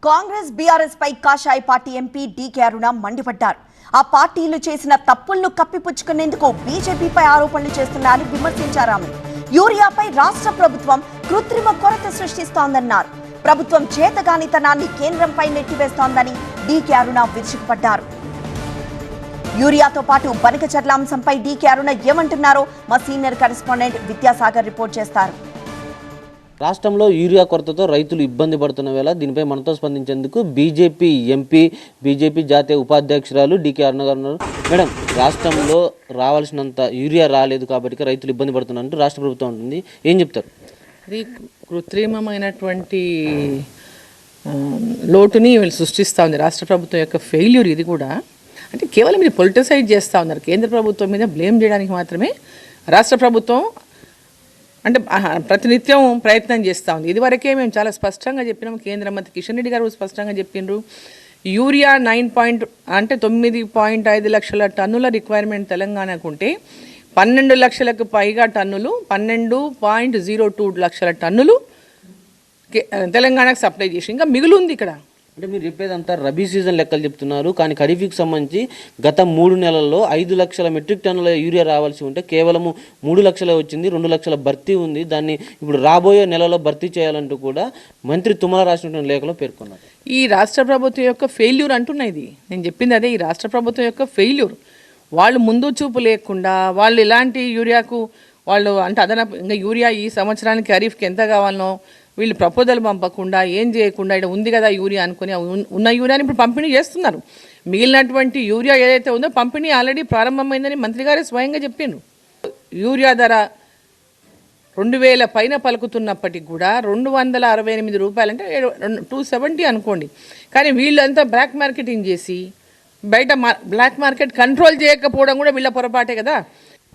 Congress BRS పై కాషాయ party MP DK అరుణ మండిపడ్డారు. ఆ పార్టీలు చేసిన తప్పులను కప్పిపుచ్చుకునేందుకు బీజేపీపై ఆరోపణలు చేస్తున్నారని విమర్శించారు. ఆమె యూరియాపై రాష్ట్ర ప్రభుత్వం కృత్రిమ కొరత సృష్టిస్తోందన్నారు. ప్రభుత్వం చేతగానితనాన్ని కేంద్రంపై నెట్టివేస్తోందని డీకే అరుణ విరుచుకుపడ్డారు. యూరియాతో పాటు బనకచర్ల అంశంపై డీకే అరుణ ఏమంటున్నారో మా సీనియర్ కరెస్పాండెంట్ విద్యాసాగర్ రిపోర్ట్ చేస్తారు. రాష్ట్రంలో యూరియా కొరతతో రైతులు ఇబ్బంది పడుతున్న వేళ దీనిపై మనతో స్పందించేందుకు బీజేపీ ఎంపీ, బీజేపీ జాతీయ ఉపాధ్యక్షురాలు డీకే అరుణ గారు ఉన్నారు. మేడం, రాష్ట్రంలో రావాల్సినంత యూరియా రాలేదు కాబట్టి రైతులు ఇబ్బంది పడుతున్నట్టు రాష్ట్ర ప్రభుత్వం ఉంటుంది, ఏం చెప్తారు? అది కృత్రిమమైనటువంటి లోటుని వీళ్ళు సృష్టిస్తూ ఉంది. రాష్ట్ర ప్రభుత్వం యొక్క ఫెయిల్యూర్ ఇది కూడా. అంటే కేవలం ఇది పొలిటిసైజ్ చేస్తూ ఉన్నారు. కేంద్ర ప్రభుత్వం మీద బ్లేమ్ చేయడానికి మాత్రమే రాష్ట్ర ప్రభుత్వం అంటే ప్రతినిత్యం ప్రయత్నం చేస్తూ ఉంది. ఇదివరకే మేము చాలా స్పష్టంగా చెప్పినాం. కేంద్ర మంత్రి కిషన్ రెడ్డి గారు స్పష్టంగా చెప్పిండ్రు. యూరియా 9.5 లక్షల టన్నుల రిక్వైర్మెంట్ తెలంగాణకు ఉంటే 12 లక్షలకు పైగా టన్నులు 12.02 లక్షల టన్నులు తెలంగాణకు సప్లై చేసి ఇంకా మిగులు ఉంది ఇక్కడ. అంటే మీరు చెప్పేదంతా రబీ సీజన్ లెక్కలు చెప్తున్నారు, కానీ ఖరీఫ్కి సంబంధించి గత 3 నెలల్లో 5 లక్షల మెట్రిక్ టన్నుల యూరియా రావాల్సి ఉంటే కేవలం 3 లక్షలే వచ్చింది. 2 లక్షల భర్తీ ఉంది. దాన్ని ఇప్పుడు రాబోయే నెలలో భర్తీ చేయాలంటూ కూడా మంత్రి తుమ్మల రాసినటువంటి లేఖలో పేర్కొన్నారు. ఈ రాష్ట్ర ప్రభుత్వం యొక్క ఫెయిల్యూర్ అంటున్నాయి. ఇది నేను చెప్పింది అదే, ఈ రాష్ట్ర ప్రభుత్వం యొక్క ఫెయిల్యూర్. వాళ్ళు ముందు చూపు లేకుండా వాళ్ళు ఇలాంటి యూరియాకు వాళ్ళు అంటే అదనపు ఇంకా యూరియా ఈ సంవత్సరానికి ఖరీఫ్కి ఎంత కావాలనో వీళ్ళు ప్రపోజల్ పంపకుండా ఏం చేయకుండా ఇక్కడ ఉంది కదా యూరియా అనుకుని ఉన్న యూరియాని ఇప్పుడు పంపిణీ చేస్తున్నారు. మిగిలినటువంటి యూరియా ఏదైతే ఉందో పంపిణీ ఆల్రెడీ ప్రారంభమైందని మంత్రి గారే స్వయంగా చెప్పిండ్రు. యూరియా ధర 2000 పైన పలుకుతున్నప్పటికి కూడా 268 రూపాయలు అంటే 270 అనుకోండి. కానీ వీళ్ళంతా బ్లాక్ మార్కెటింగ్ చేసి బయట బ్లాక్ మార్కెట్ కంట్రోల్ చేయకపోవడం కూడా వీళ్ళ పొరపాటే కదా.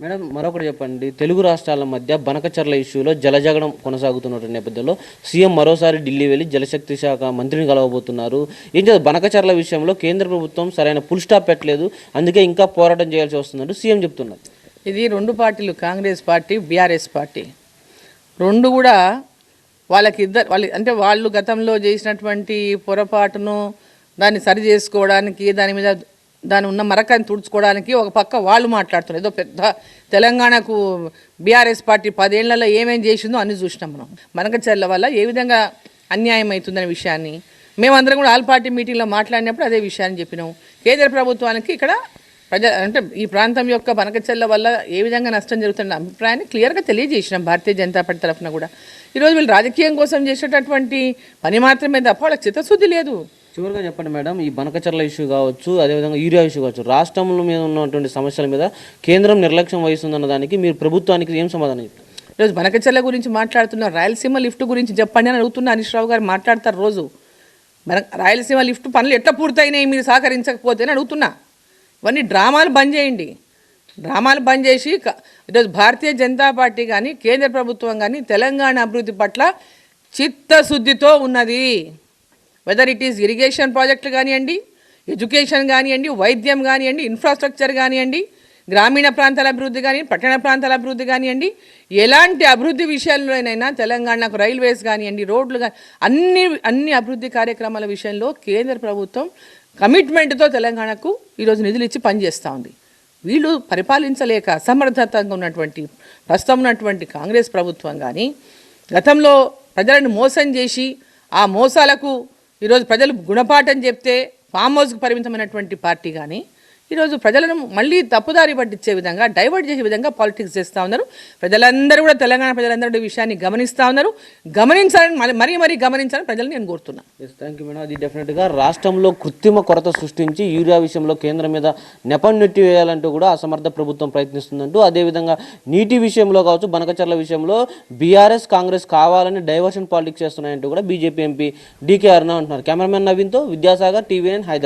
మేడం, మరొకటి చెప్పండి. తెలుగు రాష్ట్రాల మధ్య బనకచర్ల ఇష్యూలో జలజగడం కొనసాగుతున్న నేపథ్యంలో సీఎం మరోసారి ఢిల్లీ వెళ్ళి జలశక్తి శాఖ మంత్రిని కలవబోతున్నారు. ఏం చేస్తారు? బనకచర్ల విషయంలో కేంద్ర ప్రభుత్వం సరైన ఫుల్ స్టాప్ పెట్టలేదు, అందుకే ఇంకా పోరాటం చేయాల్సి వస్తుందంటూ సీఎం చెప్తున్నారు. ఇది 2 పార్టీలు, కాంగ్రెస్ పార్టీ, బీఆర్ఎస్ పార్టీ, 2 కూడా అంటే వాళ్ళు గతంలో చేసినటువంటి పొరపాటును దాన్ని సరి చేసుకోవడానికి దాని ఉన్న మరకాన్ని తుడుచుకోవడానికి ఒక పక్క వాళ్ళు మాట్లాడుతున్నారు. ఏదో పెద్ద తెలంగాణకు బీఆర్ఎస్ పార్టీ 10 ఏళ్లలో ఏమేం చేసిందో అన్ని చూసినాం మనం. బనకచర్ల వల్ల ఏ విధంగా అన్యాయం అవుతుందనే విషయాన్ని మేమందరం కూడా ఆల్ పార్టీ మీటింగ్లో మాట్లాడినప్పుడు అదే విషయాన్ని చెప్పినాం. కేంద్ర ప్రభుత్వానికి ఇక్కడ అంటే ఈ ప్రాంతం యొక్క బనకచర్ల వల్ల ఏ విధంగా నష్టం జరుగుతున్న అభిప్రాయాన్ని క్లియర్గా తెలియజేసినాం భారతీయ జనతా పార్టీ తరఫున కూడా. ఈరోజు వీళ్ళు రాజకీయం కోసం చేసేటటువంటి పని మాత్రమే తప్ప వాళ్ళకి చిత్తశుద్ధి లేదు. చివరిగా చెప్పండి మేడం, ఈ బనకచర్ల ఇష్యూ కావచ్చు, అదేవిధంగా యూరియా ఇష్యూ కావచ్చు, రాష్ట్రంలో మీద ఉన్నటువంటి సమస్యల మీద కేంద్రం నిర్లక్ష్యం వహిస్తుందన్న దానికి మీరు ప్రభుత్వానికి ఏం సమాధానం చెప్తారు? ఈరోజు బనకచర్ల గురించి మాట్లాడుతున్నారు. రాయలసీమ లిఫ్ట్ గురించి చెప్పండి అని అడుగుతున్న హరీష్ రావు గారు మాట్లాడతారు రోజు. రాయలసీమ లిఫ్ట్ పనులు ఎట్లా పూర్తయినాయి మీరు సహకరించకపోతే అని అడుగుతున్నా. ఇవన్నీ డ్రామాలు బంద్ చేయండి. డ్రామాలు బంద్ చేసి ఈరోజు భారతీయ జనతా పార్టీ కానీ కేంద్ర ప్రభుత్వం కానీ తెలంగాణ అభివృద్ధి పట్ల చిత్తశుద్ధితో ఉన్నది. వెదర్ ఇట్ ఈస్ ఇరిగేషన్ ప్రాజెక్టులు కానివ్వండి, ఎడ్యుకేషన్ కానివ్వండి, వైద్యం కానివ్వండి, ఇన్ఫ్రాస్ట్రక్చర్ కానివ్వండి, గ్రామీణ ప్రాంతాల అభివృద్ధి కానివ్వండి, పట్టణ ప్రాంతాల అభివృద్ధి కానివ్వండి, ఎలాంటి అభివృద్ధి విషయంలోనైనా తెలంగాణకు రైల్వేస్ కానివ్వండి, రోడ్లు కానీ అన్ని అభివృద్ధి కార్యక్రమాల విషయంలో కేంద్ర ప్రభుత్వం కమిట్మెంట్తో తెలంగాణకు ఈరోజు నిధులు ఇచ్చి పనిచేస్తూ ఉంది. వీళ్ళు పరిపాలించలేక అసమర్థతంగా ఉన్నటువంటి ప్రస్తుతం ఉన్నటువంటి కాంగ్రెస్ ప్రభుత్వం కానీ గతంలో ప్రజలను మోసం చేసి ఆ మోసాలకు ఈరోజు ప్రజలు గుణపాఠం చెప్తే ఫామ్ హౌస్కి పరిమితమైనటువంటి పార్టీ కానీ ఈరోజు ప్రజలను మళ్ళీ తప్పుదారి పట్టించే విధంగా డైవర్ట్ చేసే విధంగా పాలిటిక్స్ చేస్తూ ఉన్నారు. ప్రజలందరూ కూడా తెలంగాణ ప్రజలందరూ విషయాన్ని గమనిస్తూ ఉన్నారు. గమనించాలని మరీ గమనించాలని ప్రజలు నేను కోరుతున్నాను. Thank you madam. అది డెఫినెట్గా రాష్ట్రంలో కృత్రిమ కొరత సృష్టించి యూరియా విషయంలో కేంద్రం మీద నెపం నెట్టి వేయాలంటూ కూడా అసమర్థ ప్రభుత్వం ప్రయత్నిస్తుందంటూ, అదేవిధంగా నీటి విషయంలో కావచ్చు, బనకచర్ల విషయంలో బీఆర్ఎస్ కాంగ్రెస్ కావాలని డైవర్షన్ పాలిటిక్స్ చేస్తున్నాయంటూ కూడా బీజేపీ ఎంపీ డీకే అరుణ అంటున్నారు. కెమెరామెన్ నవీన్తో విద్యాసాగర్, TVN, హైదరాబాద్.